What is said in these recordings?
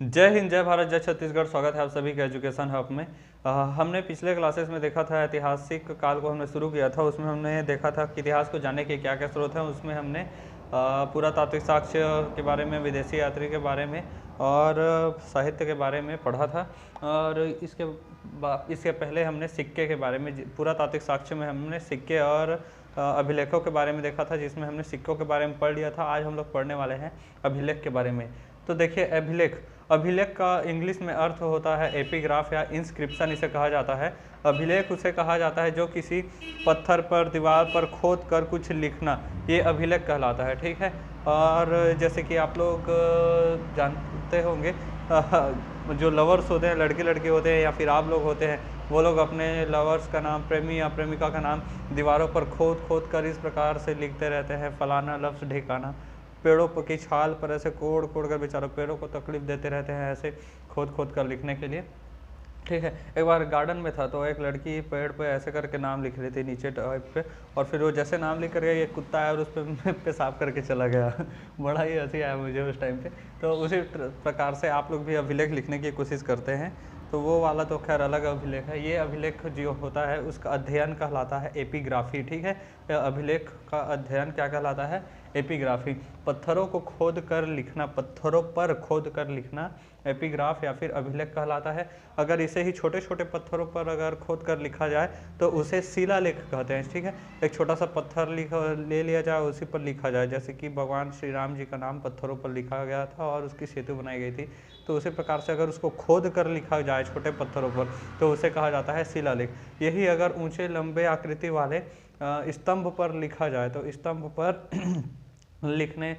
जय हिंद, जय भारत, जय छत्तीसगढ़। स्वागत है आप सभी का एजुकेशन हब में। हमने पिछले क्लासेस में देखा था, ऐतिहासिक काल को हमने शुरू किया था। उसमें हमने देखा था कि इतिहास को जानने के क्या क्या स्रोत हैं। उसमें हमने पुरातात्विक साक्ष्य के बारे में, विदेशी यात्री के बारे में और साहित्य के बारे में पढ़ा था। और इसके पहले हमने सिक्के के बारे में, पुरातात्विक साक्ष्य में हमने सिक्के और अभिलेखों के बारे में देखा था, जिसमें हमने सिक्कों के बारे में पढ़ लिया था। आज हम लोग पढ़ने वाले हैं अभिलेख के बारे में। तो देखिए, अभिलेख अभिलेख का इंग्लिश में अर्थ होता है एपिग्राफ या इंस्क्रिप्शन, इसे कहा जाता है। अभिलेख उसे कहा जाता है जो किसी पत्थर पर, दीवार पर खोद कर कुछ लिखना, ये अभिलेख कहलाता है। ठीक है। और जैसे कि आप लोग जानते होंगे, जो लवर्स होते हैं, लड़के लड़के होते हैं या फिर आप लोग होते हैं, वो लोग अपने लवर्स का नाम, प्रेमी या प्रेमिका का नाम दीवारों पर खोद खोद कर इस प्रकार से लिखते रहते हैं, फलाना लफ्ज़ ढिकाना। पेड़ों पर की छाल पर ऐसे कोड़ कोड़ कर बेचारों पेड़ों को तकलीफ देते रहते हैं, ऐसे खोद खोद कर लिखने के लिए। ठीक है। एक बार गार्डन में था तो एक लड़की पेड़ पे ऐसे करके नाम लिख रही थी नीचे टाइप पे, और फिर वो जैसे नाम लिख कर गया, ये कुत्ता आया और उस पर पेशाब करके चला गया। बड़ा ही हंसी आया मुझे उस टाइम पे। तो उसी प्रकार से आप लोग भी अभिलेख लिखने की कोशिश करते हैं, तो वो वाला तो खैर अलग अभिलेख है। ये अभिलेख जो होता है उसका अध्ययन कहलाता है एपिग्राफी। ठीक है। अभिलेख का अध्ययन क्या कहलाता है? एपिग्राफी। पत्थरों को खोद कर लिखना, पत्थरों पर खोद कर लिखना एपिग्राफ या फिर अभिलेख कहलाता है। अगर इसे ही छोटे छोटे पत्थरों पर अगर खोद कर लिखा जाए तो उसे शिलालेख कहते हैं। ठीक है। एक छोटा सा पत्थर ले लिया जाए, उसी पर लिखा जाए, जैसे कि भगवान श्री राम जी का नाम पत्थरों पर लिखा गया था और उसकी सेतु बनाई गई थी, तो उसी प्रकार से अगर उसको खोद कर लिखा जाए छोटे पत्थरों पर तो उसे कहा जाता है शिलालेख। यही अगर ऊंचे लंबे आकृति वाले स्तंभ पर लिखा जाए तो स्तंभ पर लिखने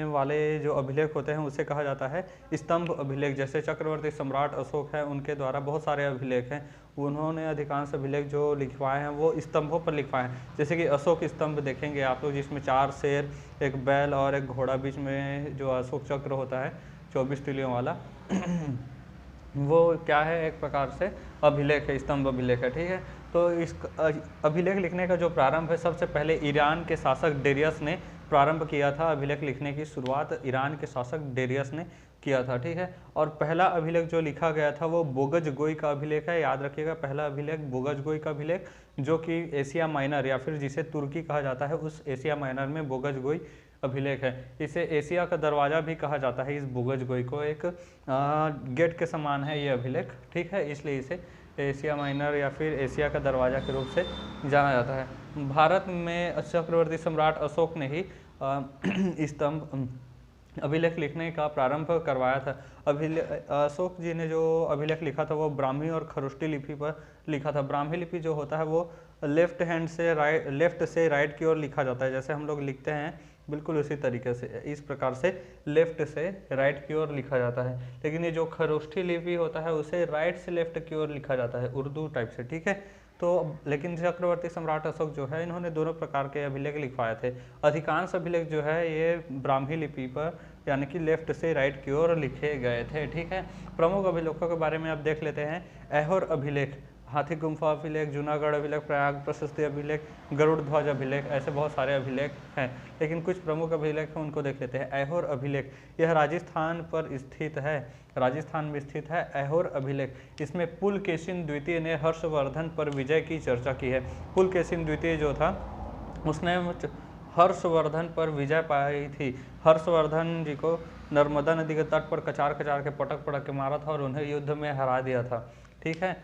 वाले जो अभिलेख होते हैं उसे कहा जाता है स्तंभ अभिलेख। जैसे चक्रवर्ती सम्राट अशोक है, उनके द्वारा बहुत सारे अभिलेख हैं। उन्होंने अधिकांश अभिलेख जो लिखवाए हैं वो स्तंभों पर लिखवाए हैं। जैसे कि अशोक स्तंभ देखेंगे आप लोग, जिसमें 4 शेर, एक बैल और एक घोड़ा, बीच में जो अशोक चक्र होता है 24 तिलियों वाला। वो क्या है? एक प्रकार से अभिलेख है, स्तंभ अभिलेख है। ठीक है। तो इस अभिलेख लिखने का जो प्रारंभ है, सबसे पहले ईरान के शासक डेरियस ने प्रारंभ किया था। अभिलेख लिखने की शुरुआत ईरान के शासक डेरियस ने किया था। ठीक है। और पहला अभिलेख जो लिखा गया था वो बोगजगोई का अभिलेख है। याद रखिएगा, पहला अभिलेख बोगजगोई का अभिलेख, जो कि एशिया माइनर या फिर जिसे तुर्की कहा जाता है, उस एशिया माइनर में बोगजगोई अभिलेख है। इसे एशिया का दरवाज़ा भी कहा जाता है। इस बोगजगोई को एक गेट के समान है ये अभिलेख। ठीक है। इसलिए इसे एशिया माइनर या फिर एशिया का दरवाज़ा के रूप से जाना जाता है। भारत में चक्रवर्ती सम्राट अशोक ने ही स्तंभ अभिलेख लिखने का प्रारंभ करवाया था। अशोक जी ने जो अभिलेख लिखा था वो ब्राह्मी और खरोष्टी लिपि पर लिखा था। ब्राह्मी लिपि जो होता है वो लेफ्ट से राइट की ओर लिखा जाता है। जैसे हम लोग लिखते हैं बिल्कुल उसी तरीके से, इस प्रकार से लेफ्ट से राइट की ओर लिखा जाता है। लेकिन ये जो खरोष्ठी लिपि होता है उसे राइट से लेफ्ट की ओर लिखा जाता है, उर्दू टाइप से। ठीक है। तो लेकिन चक्रवर्ती सम्राट अशोक जो है, इन्होंने दोनों प्रकार के अभिलेख लिखवाए थे। अधिकांश अभिलेख जो है ये ब्राह्मी लिपि पर यानी कि लेफ्ट से राइट की ओर लिखे गए थे। ठीक है। प्रमुख अभिलेखों के बारे में अब देख लेते हैं। ऐहोर अभिलेख, हाथी गुम्फा अभिलेख, जूनागढ़ अभिलेख, प्रयाग प्रशस्ति अभिलेख, गरुड़ ध्वज अभिलेख, ऐसे बहुत सारे अभिलेख हैं। लेकिन कुछ प्रमुख अभिलेख हैं, उनको देख लेते हैं। ऐहोर अभिलेख, यह राजस्थान पर स्थित है, राजस्थान में स्थित है ऐहोर अभिलेख। इसमें पुलकेशिन द्वितीय ने हर्षवर्धन पर विजय की चर्चा की है। पुलकेशिन द्वितीय जो था उसने हर्षवर्धन पर विजय पाई थी। हर्षवर्धन जी को नर्मदा नदी के तट पर कचार कचार के पटक पटक के मारा था और उन्हें युद्ध में हरा दिया था। ठीक है।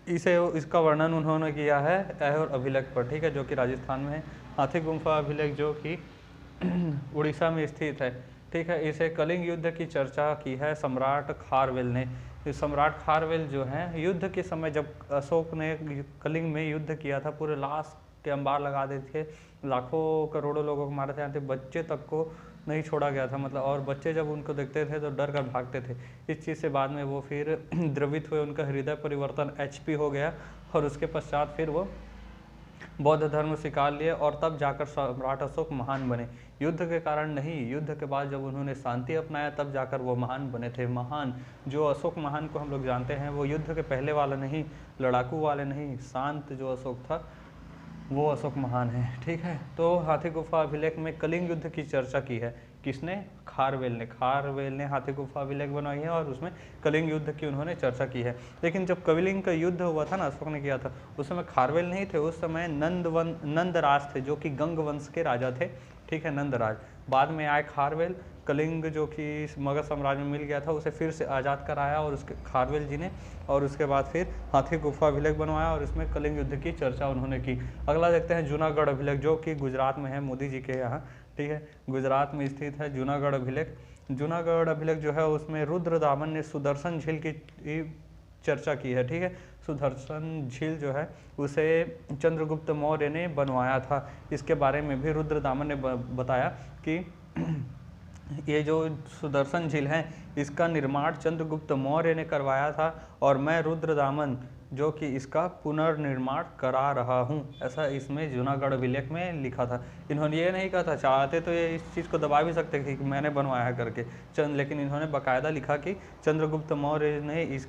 इसका वर्णन उन्होंने किया है ऐहोर अभिलेख पर। ठीक है। जो कि राजस्थान में है। हाथी गुम्फा अभिलेख जो कि उड़ीसा में स्थित है। ठीक है। इसे कलिंग युद्ध की चर्चा की है सम्राट खारवेल ने। सम्राट खारवेल जो है, युद्ध के समय जब अशोक ने कलिंग में युद्ध किया था, पूरे लाश के अंबार लगा देते थे, लाखों करोड़ों लोगों को मारे थे, यहाँ तक बच्चे तक को नहीं छोड़ा गया था, मतलब। और बच्चे जब उनको देखते थे तो डर कर भागते थे। इस चीज़ से बाद में वो फिर द्रवित हुए, उनका हृदय परिवर्तन HP हो गया और उसके पश्चात फिर वो बौद्ध धर्म स्वीकार लिए और तब जाकर सम्राट अशोक महान बने। युद्ध के कारण नहीं, युद्ध के बाद जब उन्होंने शांति अपनाया तब जाकर वो महान बने थे। महान जो अशोक महान को हम लोग जानते हैं वो युद्ध के पहले वाला नहीं, लड़ाकू वाले नहीं, शांत जो अशोक था वो अशोक महान है। ठीक है। तो हाथी गुफा अभिलेख में कलिंग युद्ध की चर्चा की है। किसने? खारवेल ने हाथी गुफा अभिलेख बनवाई है और उसमें कलिंग युद्ध की उन्होंने चर्चा की है। लेकिन जब कलिंग का युद्ध हुआ था ना, अशोक ने किया था, उस समय खारवेल नहीं थे, उस समय नंदराज थे जो कि गंग वंश के राजा थे, ठीक है, नंदराज। बाद में आए खारवेल, कलिंग जो कि मगध साम्राज्य में मिल गया था उसे फिर से आज़ाद कराया और उसके खारवेल जी ने, और उसके बाद फिर हाथी गुफा अभिलेख बनवाया और इसमें कलिंग युद्ध की चर्चा उन्होंने की। अगला देखते हैं जूनागढ़ अभिलेख, जो कि गुजरात में है, मोदी जी के यहाँ, ठीक है, गुजरात में स्थित है जूनागढ़ अभिलेख। जूनागढ़ अभिलेख जो है उसमें रुद्रदामन ने सुदर्शन झील की चर्चा की है, ठीक है। सुदर्शन झील जो है उसे चंद्रगुप्त मौर्य ने बनवाया था। इसके बारे में भी रुद्रदामन ने बताया कि ये जो सुदर्शन झील है इसका निर्माण चंद्रगुप्त मौर्य ने करवाया था और मैं रुद्रदामन जो कि इसका पुनर्निर्माण करा रहा हूँ, ऐसा इसमें जूनागढ़ अभिलेख में लिखा था। इन्होंने ये नहीं कहा था, चाहते तो ये इस चीज़ को दबा भी सकते थे कि मैंने बनवाया करके लेकिन इन्होंने बाकायदा लिखा कि चंद्रगुप्त मौर्य ने इस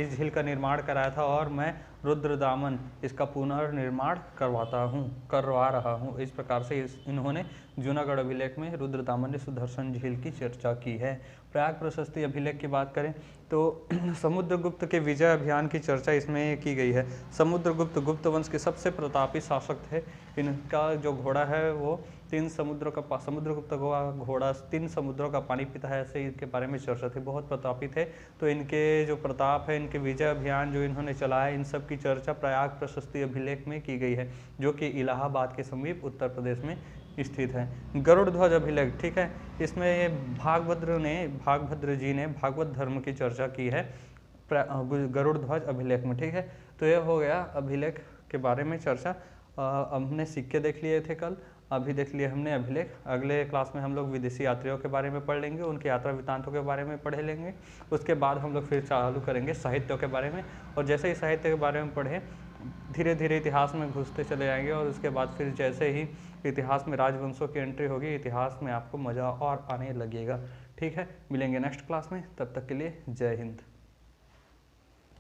झील का निर्माण कराया था और मैं रुद्रदामन इसका पुनर्निर्माण करवा रहा हूँ। इस प्रकार से इन्होंने जूनागढ़ अभिलेख में रुद्रदामन ने सुदर्शन झील की चर्चा की है। प्रयाग प्रशस्ति अभिलेख की बात करें तो समुद्रगुप्त के विजय अभियान की चर्चा इसमें की गई है। समुद्रगुप्त गुप्त वंश के सबसे प्रतापी शासक थे। इनका जो घोड़ा है वो समुद्रगुप्त का घोड़ा 3 समुद्रों का पानी पीता है, ऐसे इनके बारे में चर्चा थी, बहुत प्रतापी थे। तो इनके जो प्रताप है, इनके विजय अभियान जो इन्होंने चलाया, इन सब की चर्चा प्रयाग प्रशस्ति अभिलेख में की गई है, जो कि इलाहाबाद के समीप उत्तर प्रदेश में स्थित है। गरुड़ ध्वज अभिलेख, ठीक है, इसमें भागभद्र जी ने भागवत धर्म की चर्चा की है गरुड़ ध्वज अभिलेख में, ठीक है। तो यह हो गया अभिलेख के बारे में चर्चा। हमने सिक्के देख लिए थे कल, अभी देख लिए हमने अभिलेख। अगले क्लास में हम लोग विदेशी यात्रियों के बारे में पढ़ लेंगे, उनके यात्रा वृत्तांतों के बारे में पढ़ लेंगे। उसके बाद हम लोग फिर चालू करेंगे साहित्यों के बारे में, और जैसे ही साहित्य के बारे में पढ़ें धीरे धीरे इतिहास में घुसते चले जाएंगे, और उसके बाद फिर जैसे ही इतिहास में राजवंशों की एंट्री होगी, इतिहास में आपको मज़ा और आने लगेगा, ठीक है। मिलेंगे नेक्स्ट क्लास में, तब तक के लिए जय हिंद।